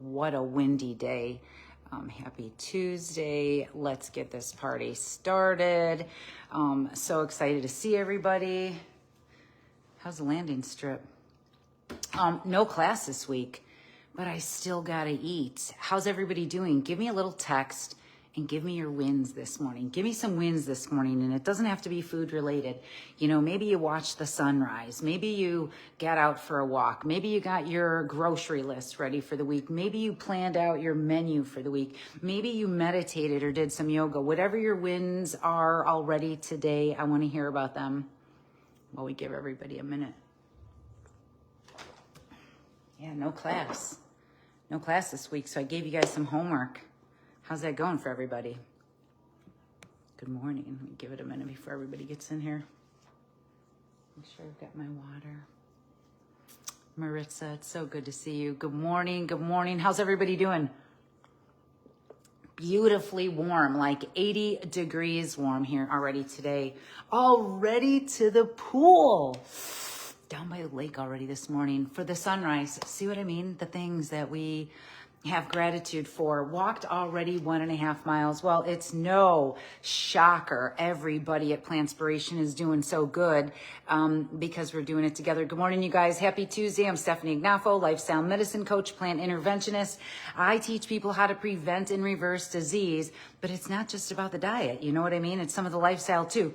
what a windy day. Happy Tuesday. Let's get this party started. So excited to see everybody. How's the landing strip? No class this week, but I still gotta eat. How's everybody doing? Give me a little text and give me your wins this morning. Give me some wins this morning, and it doesn't have to be food related. You know, maybe you watched the sunrise. Maybe you got out for a walk. Maybe you got your grocery list ready for the week. Maybe you planned out your menu for the week. Maybe you meditated or did some yoga. Whatever your wins are already today, I want to hear about them while we give everybody a minute. Yeah, no class. No class this week, so I gave you guys some homework. How's that going for everybody? Good morning. Let me give it a minute before everybody gets in here. Make sure I've got my water. Maritza, it's so good to see you. Good morning. Good morning. How's everybody doing? Beautifully warm, like 80 degrees warm here already today. Already to the pool. Down by the lake already this morning for the sunrise. See what I mean? The things that we have gratitude for. Walked already 1.5 miles. Well, it's no shocker. Everybody at Plantspiration is doing so good because we're doing it together. Good morning, you guys. Happy Tuesday. I'm Stefanie Ignoffo, lifestyle medicine coach, plant interventionist. I teach people how to prevent and reverse disease, but it's not just about the diet. You know what I mean? It's some of the lifestyle too.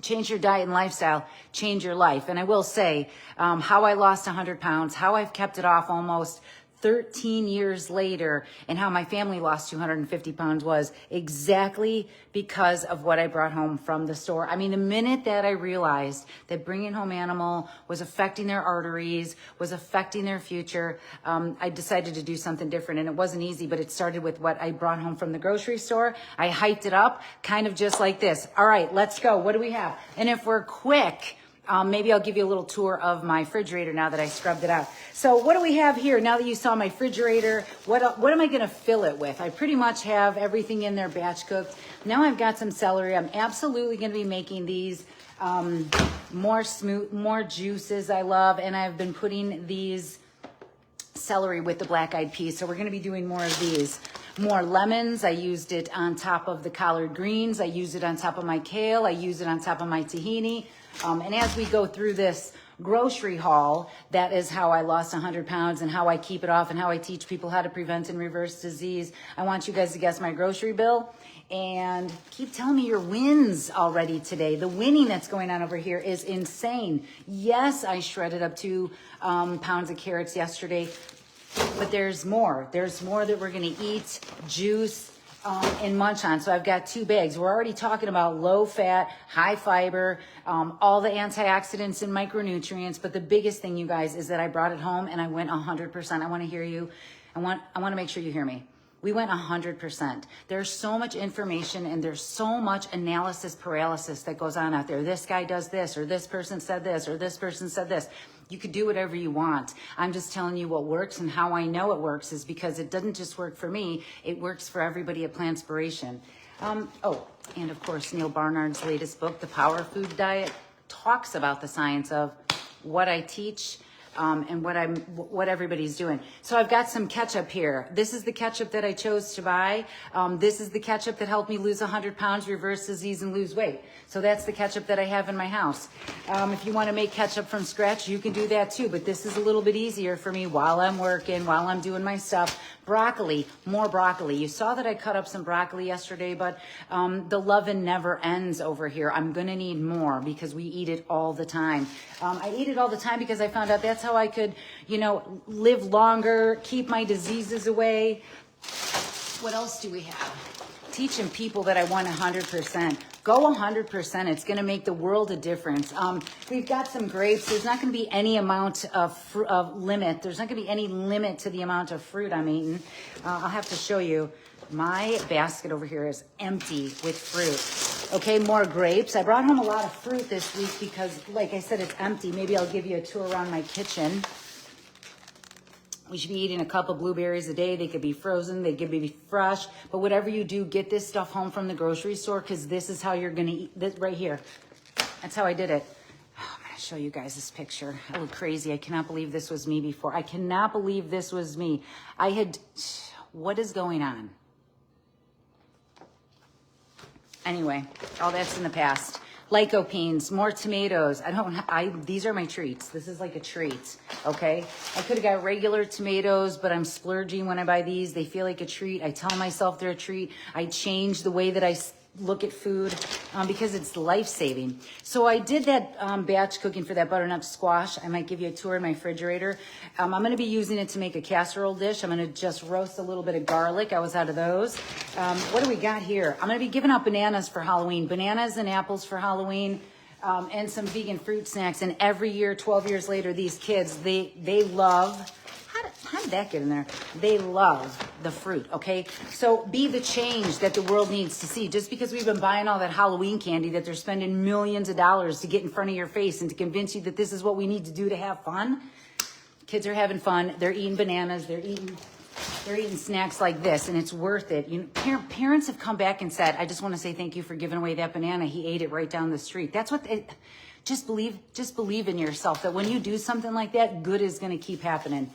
Change your diet and lifestyle, change your life. And I will say how I lost 100 pounds, how I've kept it off almost 13 years later, and how my family lost 250 pounds was exactly because of what I brought home from the store. I mean, the minute that I realized that bringing home animal was affecting their arteries, was affecting their future, I decided to do something different. And it wasn't easy, but it started with what I brought home from the grocery store. I hyped it up kind of just like this. All right, let's go. What do we have? And if we're quick, maybe I'll give you a little tour of my refrigerator now that I scrubbed it out. So what do we have here? Now that you saw my refrigerator, what am I going to fill it with? I pretty much have everything in there batch cooked. Now I've got some celery. I'm absolutely going to be making these more smooth, more juices I love. And I've been putting these celery with the black-eyed peas. So we're going to be doing more of these. More lemons. I used it on top of the collard greens. I used it on top of my kale. I used it on top of my tahini. And as we go through this grocery haul, that is how I lost 100 pounds and how I keep it off and how I teach people how to prevent and reverse disease. I want you guys to guess my grocery bill and keep telling me your wins already today. The winning that's going on over here is insane. Yes, I shredded up 2 pounds of carrots yesterday, but there's more. There's more that we're going to eat, juice, and munch on. So I've got 2 bags. We're already talking about low fat, high fiber, all the antioxidants and micronutrients. But the biggest thing, you guys, is that I brought it home and I went 100%. I want to hear you. I want to make sure you hear me. We went 100%. There's so much information and there's so much analysis paralysis that goes on out there. This guy does this, or this person said this, or this person said this. You could do whatever you want. I'm just telling you what works, and how I know it works is because it doesn't just work for me. It works for everybody at Plantspiration. And of course, Neil Barnard's latest book, The Power Food Diet, talks about the science of what I teach and what everybody's doing. So I've got some ketchup here. This is the ketchup that I chose to buy. This is the ketchup that helped me lose 100 pounds, reverse disease, and lose weight. So that's the ketchup that I have in my house. If you want to make ketchup from scratch, you can do that too. But this is a little bit easier for me while I'm working, while I'm doing my stuff. Broccoli, more broccoli. You saw that I cut up some broccoli yesterday, but the lovin' never ends over here. I'm going to need more because we eat it all the time. I eat it all the time because I found out that's how I could, live longer, keep my diseases away. What else do we have? Teaching people that I want 100%. Go 100%. It's going to make the world a difference. We've got some grapes. There's not going to be any amount of limit. There's not going to be any limit to the amount of fruit I'm eating. I'll have to show you. My basket over here is empty with fruit. Okay, more grapes. I brought home a lot of fruit this week because, like I said, it's empty. Maybe I'll give you a tour around my kitchen. We should be eating a couple blueberries a day. They could be frozen. They could be fresh. But whatever you do, get this stuff home from the grocery store because this is how you're going to eat this right here. That's how I did it. Oh, I'm going to show you guys this picture. I look crazy. I cannot believe this was me before. I cannot believe this was me. What is going on? Anyway, all that's in the past. Lycopenes, more tomatoes. These are my treats. This is like a treat, okay? I could have got regular tomatoes, but I'm splurging when I buy these. They feel like a treat. I tell myself they're a treat. I change the way that I look at food because it's life-saving. So I did that batch cooking for that butternut squash. I might give you a tour in my refrigerator. I'm going to be using it to make a casserole dish. I'm going to just roast a little bit of garlic. I was out of those. What do we got here? I'm going to be giving out bananas for Halloween. Bananas and apples for Halloween. And some vegan fruit snacks. And every year, 12 years later, these kids, they love... How did that get in there? They love the fruit, okay? So be the change that the world needs to see. Just because we've been buying all that Halloween candy that they're spending millions of dollars to get in front of your face and to convince you that this is what we need to do to have fun. Kids are having fun. They're eating bananas. They're eating snacks like this, and it's worth it. Parents have come back and said, I just want to say thank you for giving away that banana. He ate it right down the street. That's what... Just believe in yourself that when you do something like that, good is going to keep happening.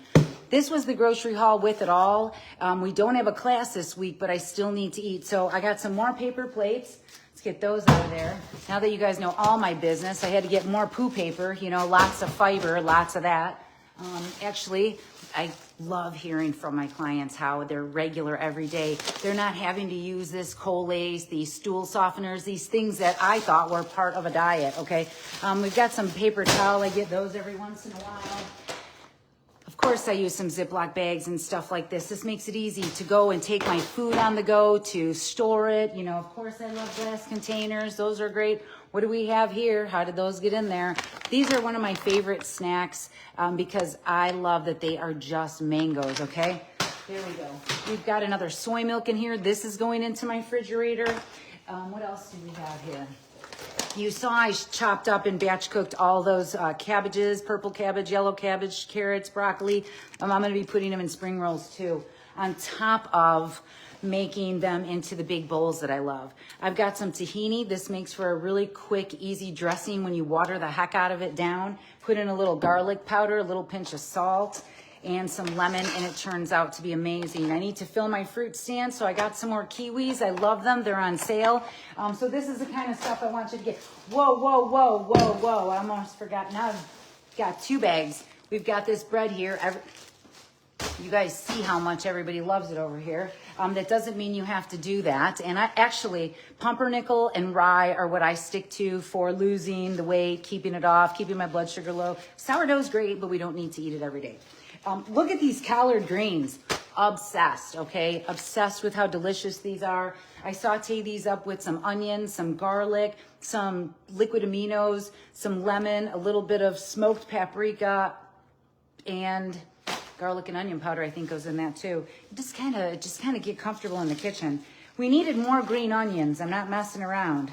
This was the grocery haul with it all. We don't have a class this week, but I still need to eat. So I got some more paper plates. Let's get those out of there. Now that you guys know all my business, I had to get more poo paper, lots of fiber, lots of that. Actually, I love hearing from my clients how they're regular every day. They're not having to use this Colace, these stool softeners, these things that I thought were part of a diet, okay? We've got some paper towel. I get those every once in a while. Of course, I use some Ziploc bags and stuff like this. This makes it easy to go and take my food on the go, to store it. Of course, I love glass containers. Those are great. What do we have here? How did those get in there? These are one of my favorite snacks because I love that they are just mangoes, okay? There we go. We've got another soy milk in here. This is going into my refrigerator. What else do we have here? You saw I chopped up and batch cooked all those cabbages, purple cabbage, yellow cabbage, carrots, broccoli. I'm going to be putting them in spring rolls too, on top of making them into the big bowls that I love. I've got some tahini. This makes for a really quick, easy dressing when you water the heck out of it down. Put in a little garlic powder, a little pinch of salt, and some lemon, and it turns out to be amazing. I need to fill my fruit stand, so I got some more kiwis. I love them. They're on sale. So this is the kind of stuff I want you to get. Whoa, whoa, whoa, whoa, whoa. I almost forgot. Now I've got 2 bags. We've got this bread here. You guys see how much everybody loves it over here. That doesn't mean you have to do that. And pumpernickel and rye are what I stick to for losing the weight, keeping it off, keeping my blood sugar low. Sourdough's great, but we don't need to eat it every day. Look at these collard greens. Obsessed, okay? Obsessed with how delicious these are. I saute these up with some onions, some garlic, some liquid aminos, some lemon, a little bit of smoked paprika, and garlic and onion powder I think goes in that too. Just kind of get comfortable in the kitchen. We needed more green onions. I'm not messing around.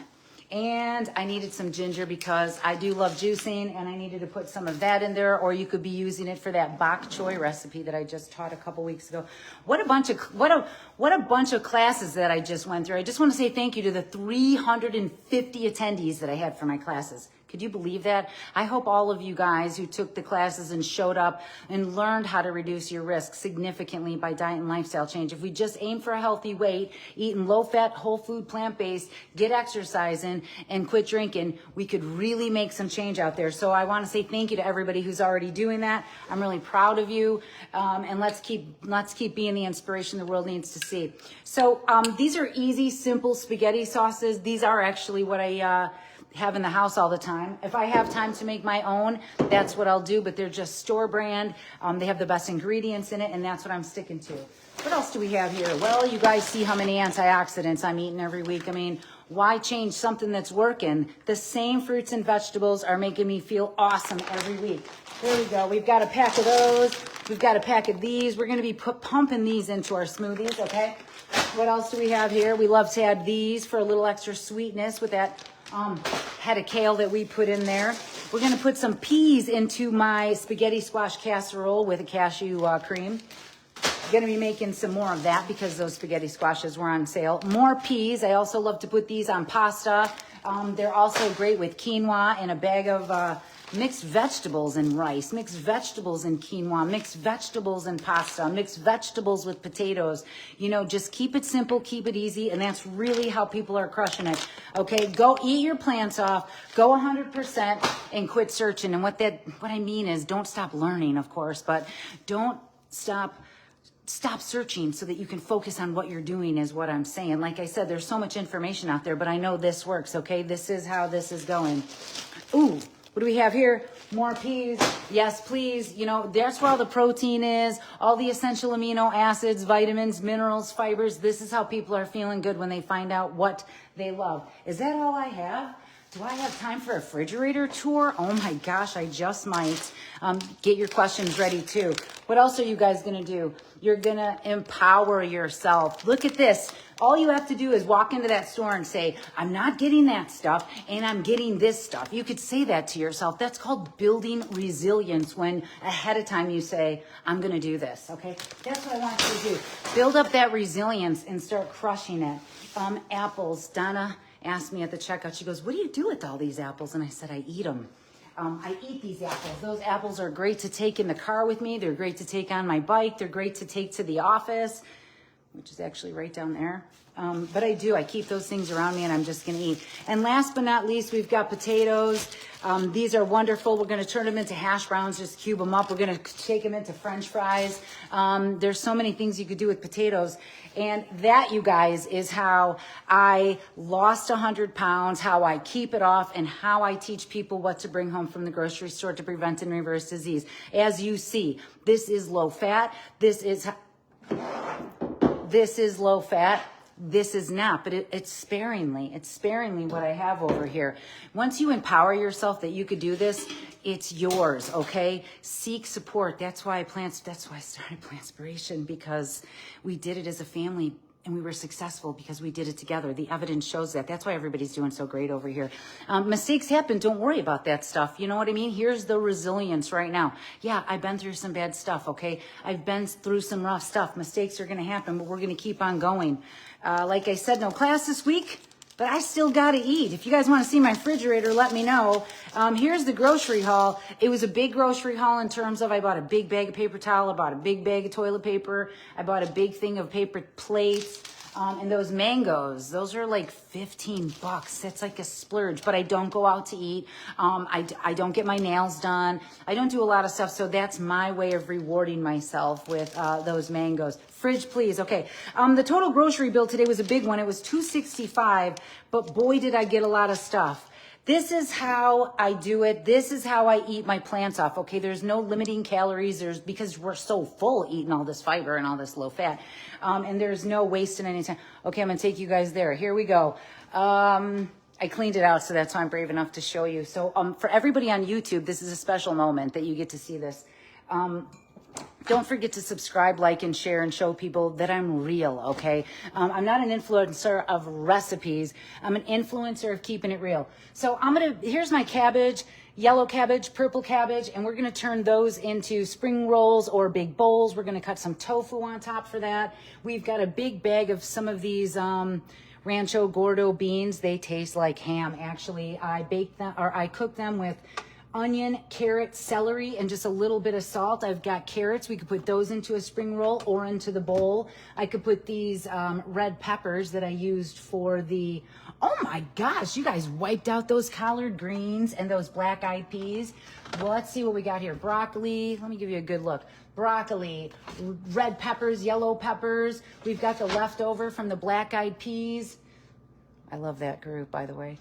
And I needed some ginger because I do love juicing, and I needed to put some of that in there, or you could be using it for that bok choy recipe that I just taught a couple weeks ago. What a bunch of classes that I just went through. I just want to say thank you to the 350 attendees that I had for my classes. Could you believe that? I hope all of you guys who took the classes and showed up and learned how to reduce your risk significantly by diet and lifestyle change. If we just aim for a healthy weight, eating low-fat, whole food, plant-based, get exercising, and quit drinking, we could really make some change out there. So I want to say thank you to everybody who's already doing that. I'm really proud of you, and let's keep being the inspiration the world needs to see. So these are easy, simple spaghetti sauces. These are actually what I have in the house all the time. If I have time to make my own, that's what I'll do, but they're just store brand. They have the best ingredients in it, and that's what I'm sticking to. What else do we have here? Well, you guys see how many antioxidants I'm eating every week. I mean, why change something that's working? The same fruits and vegetables are making me feel awesome every week. There we go. We've got a pack of those. We've got a pack of these. We're going to be pumping these into our smoothies, okay? What else do we have here? We love to add these for a little extra sweetness with that head of kale that we put in there. We're going to put some peas into my spaghetti squash casserole with a cashew cream. Going to be making some more of that because those spaghetti squashes were on sale. More peas. I also love to put these on pasta. They're also great with quinoa and a bag of mix vegetables in rice, mix vegetables in quinoa, mix vegetables in pasta, mix vegetables with potatoes. You know, just keep it simple, keep it easy, and that's really how people are crushing it. Okay, go eat your plants off, go 100% and quit searching. And what I mean is don't stop learning, of course, but don't stop searching so that you can focus on what you're doing is what I'm saying. Like I said, there's so much information out there, but I know this works, okay? This is how this is going. Ooh, what do we have here? More peas. Yes, please. You know, that's where all the protein is, all the essential amino acids, vitamins, minerals, fibers. This is how people are feeling good when they find out what they love. Is that all I have? Do I have time for a refrigerator tour? Oh my gosh, I just might. Get your questions ready too. What else are you guys going to do? You're going to empower yourself. Look at this. All you have to do is walk into that store and say, I'm not getting that stuff and I'm getting this stuff. You could say that to yourself. That's called building resilience when ahead of time you say, I'm going to do this. Okay. That's what I want you to do. Build up that resilience and start crushing it. Apples. Donna asked me at the checkout, she goes, what do you do with all these apples? And I said, I eat them. I eat these apples. Those apples are great to take in the car with me. They're great to take on my bike. They're great to take to the office, which is actually right down there. But I keep those things around me and I'm just going to eat. And last but not least, we've got potatoes. These are wonderful. We're going to turn them into hash browns, just cube them up. We're going to take them into French fries. There's so many things you could do with potatoes. And that, you guys, is how I lost 100 pounds, how I keep it off, and how I teach people what to bring home from the grocery store to prevent and reverse disease. As you see, this is low fat. This is low fat. This is not, but it's sparingly what I have over here. Once you empower yourself that you could do this, it's yours, okay? Seek support. That's why I started Plantspiration, because we did it as a family and we were successful because we did it together. The evidence shows that. That's why everybody's doing so great over here. Mistakes happen. Don't worry about that stuff. You know what I mean? Here's the resilience right now. Yeah, I've been through some bad stuff, okay? I've been through some rough stuff. Mistakes are going to happen, but we're going to keep on going. Like I said, no class this week, but I still got to eat. If you guys want to see my refrigerator, let me know. Here's the grocery haul. It was a big grocery haul in terms of I bought a big bag of paper towel. I bought a big bag of toilet paper. I bought a big thing of paper plates. And those mangoes, those are like $15. That's like a splurge, but I don't go out to eat. I don't get my nails done. I don't do a lot of stuff. So that's my way of rewarding myself with those mangoes. Fridge, please. Okay. The total grocery bill today was a big one. It was $265, but boy, did I get a lot of stuff. This is how I do it. This is how I eat my plants off. Okay, there's no limiting calories. Because we're so full eating all this fiber and all this low fat. And there's no wasting any time. Okay, I'm going to take you guys there. Here we go. I cleaned it out, so that's why I'm brave enough to show you. So for everybody on YouTube, this is a special moment that you get to see this. Don't forget to subscribe, like, and share, and show people that I'm real, okay? I'm not an influencer of recipes. I'm an influencer of keeping it real. So here's my cabbage, yellow cabbage, purple cabbage, and we're gonna turn those into spring rolls or big bowls. We're gonna cut some tofu on top for that. We've got a big bag of some of these Rancho Gordo beans. They taste like ham, actually. I cook them with onion, carrot, celery, and just a little bit of salt. I've got carrots. We could put those into a spring roll or into the bowl. I could put these red peppers that I used for oh my gosh, you guys wiped out those collard greens and those black-eyed peas. Well, let's see what we got here. Broccoli. Let me give you a good look. Broccoli, red peppers, yellow peppers. We've got the leftover from the black-eyed peas. I love that group, by the way.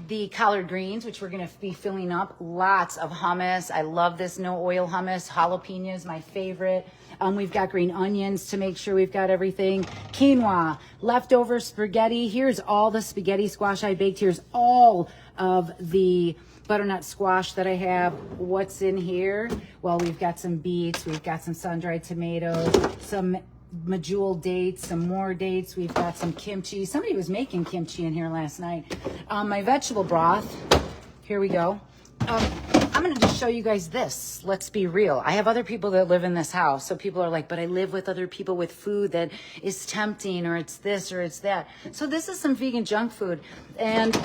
The collard greens, which we're going to be filling up. Lots of hummus. I love this no oil hummus. Jalapenos, my favorite. We've got green onions to make sure we've got everything. Quinoa, leftover spaghetti. Here's all the spaghetti squash I baked. Here's all of the butternut squash that I have. What's in here? Well, we've got some beets. We've got some sun-dried tomatoes, some medjool dates, some more dates. We've got some kimchi. Somebody was making kimchi in here last night. My vegetable broth. Here we go. I'm going to just show you guys this. Let's be real. I have other people that live in this house. So people are like, but I live with other people with food that is tempting, or it's this or it's that. So this is some vegan junk food. And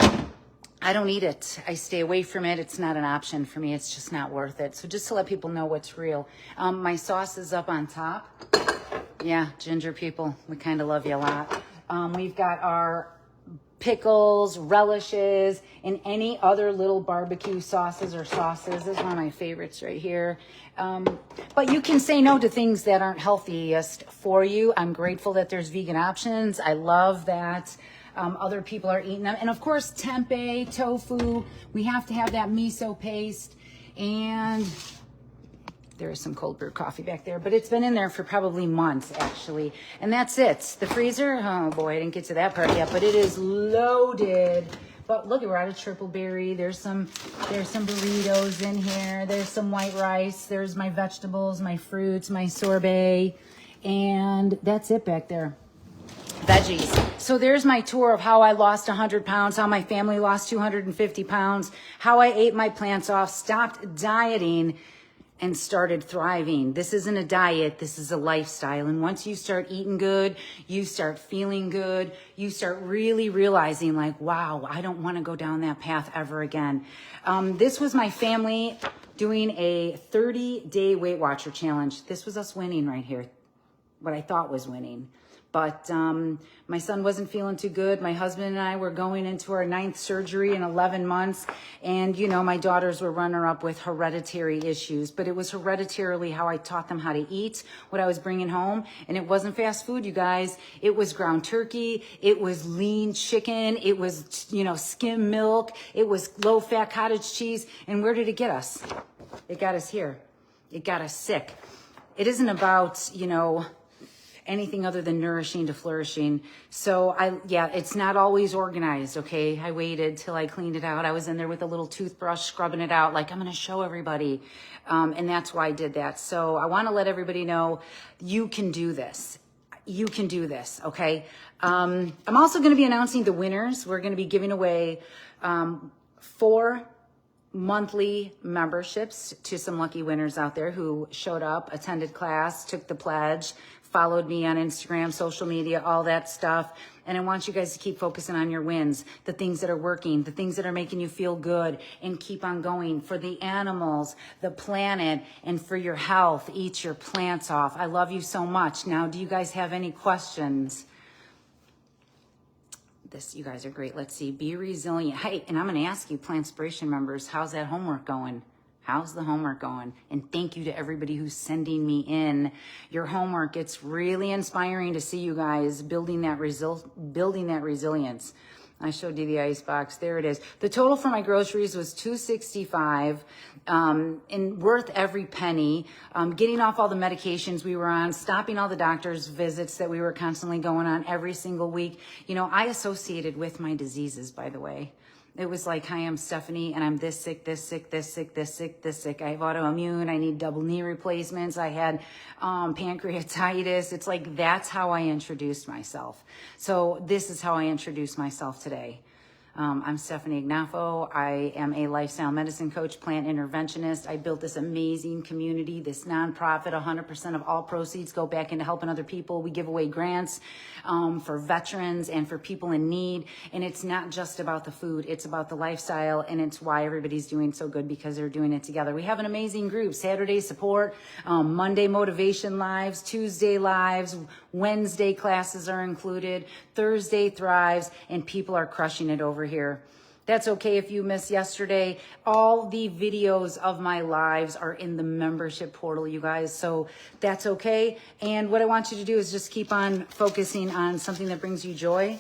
I don't eat it. I stay away from it. It's not an option for me. It's just not worth it. So just to let people know what's real. My sauce is up on top. Yeah, ginger people, we kind of love you a lot. We've got our pickles, relishes, and any other little barbecue sauces or sauces. This is one of my favorites right here. But you can say no to things that aren't healthiest for you. I'm grateful that there's vegan options. I love that. Other people are eating them. And of course, tempeh, tofu. We have to have that miso paste. And there is some cold brew coffee back there, but it's been in there for probably months, actually. And that's it. The freezer, oh boy, I didn't get to that part yet, but it is loaded. But look, we're out of triple berry. There's some burritos in here. There's some white rice. There's my vegetables, my fruits, my sorbet. And that's it back there. Veggies. So there's my tour of how I lost 100 pounds, how my family lost 250 pounds, how I ate my plants off, stopped dieting, and started thriving. This isn't a diet, this is a lifestyle. And once you start eating good, you start feeling good, you start really realizing like, wow, I don't want to go down that path ever again. This was my family doing a 30-day Weight Watcher challenge. This was us winning right here, what I thought was winning. But my son wasn't feeling too good. My husband and I were going into our 9th surgery in 11 months. And, you know, my daughters were runner up with hereditary issues. But it was hereditarily how I taught them how to eat, what I was bringing home. And it wasn't fast food, you guys. It was ground turkey. It was lean chicken. It was, you know, skim milk. It was low-fat cottage cheese. And where did it get us? It got us here. It got us sick. It isn't about, you know, anything other than nourishing to flourishing. So it's not always organized, okay? I waited till I cleaned it out. I was in there with a little toothbrush scrubbing it out like I'm gonna show everybody. And that's why I did that. So I wanna let everybody know you can do this. You can do this, okay? I'm also gonna be announcing the winners. We're gonna be giving away 4 monthly memberships to some lucky winners out there who showed up, attended class, took the pledge, followed me on Instagram, social media, all that stuff. And I want you guys to keep focusing on your wins, the things that are working, the things that are making you feel good, and keep on going for the animals, the planet, and for your health. Eat your plants off. I love you so much. Now, do you guys have any questions? You guys are great. Let's see. Be resilient. Hey, and I'm going to ask you, Plantspiration members, how's that homework going? How's the homework going? And thank you to everybody who's sending me in your homework. It's really inspiring to see you guys building that resilience. I showed you the ice box. There it is. The total for my groceries was $265, and worth every penny. Getting off all the medications we were on, stopping all the doctor's visits that we were constantly going on every single week. You know, I associated with my diseases, by the way. It was like, hi, I'm Stefanie, and I'm this sick, this sick, this sick, this sick, this sick. I have autoimmune. I need double knee replacements. I had pancreatitis. It's like, that's how I introduced myself. So this is how I introduce myself today. I'm Stefanie Ignoffo. I am a lifestyle medicine coach, plant interventionist. I built this amazing community, this nonprofit. 100% of all proceeds go back into helping other people. We give away grants for veterans and for people in need. And it's not just about the food. It's about the lifestyle. And it's why everybody's doing so good, because they're doing it together. We have an amazing group. Saturday support, Monday motivation lives, Tuesday lives, Wednesday classes are included, Thursday thrives, and people are crushing it over here. That's okay if you missed yesterday. All the videos of my lives are in the membership portal, you guys, so that's okay. And what I want you to do is just keep on focusing on something that brings you joy,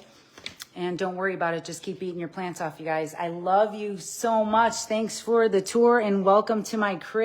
and don't worry about it. Just keep eating your plants off, you guys. I love you so much. Thanks for the tour, and welcome to my crib.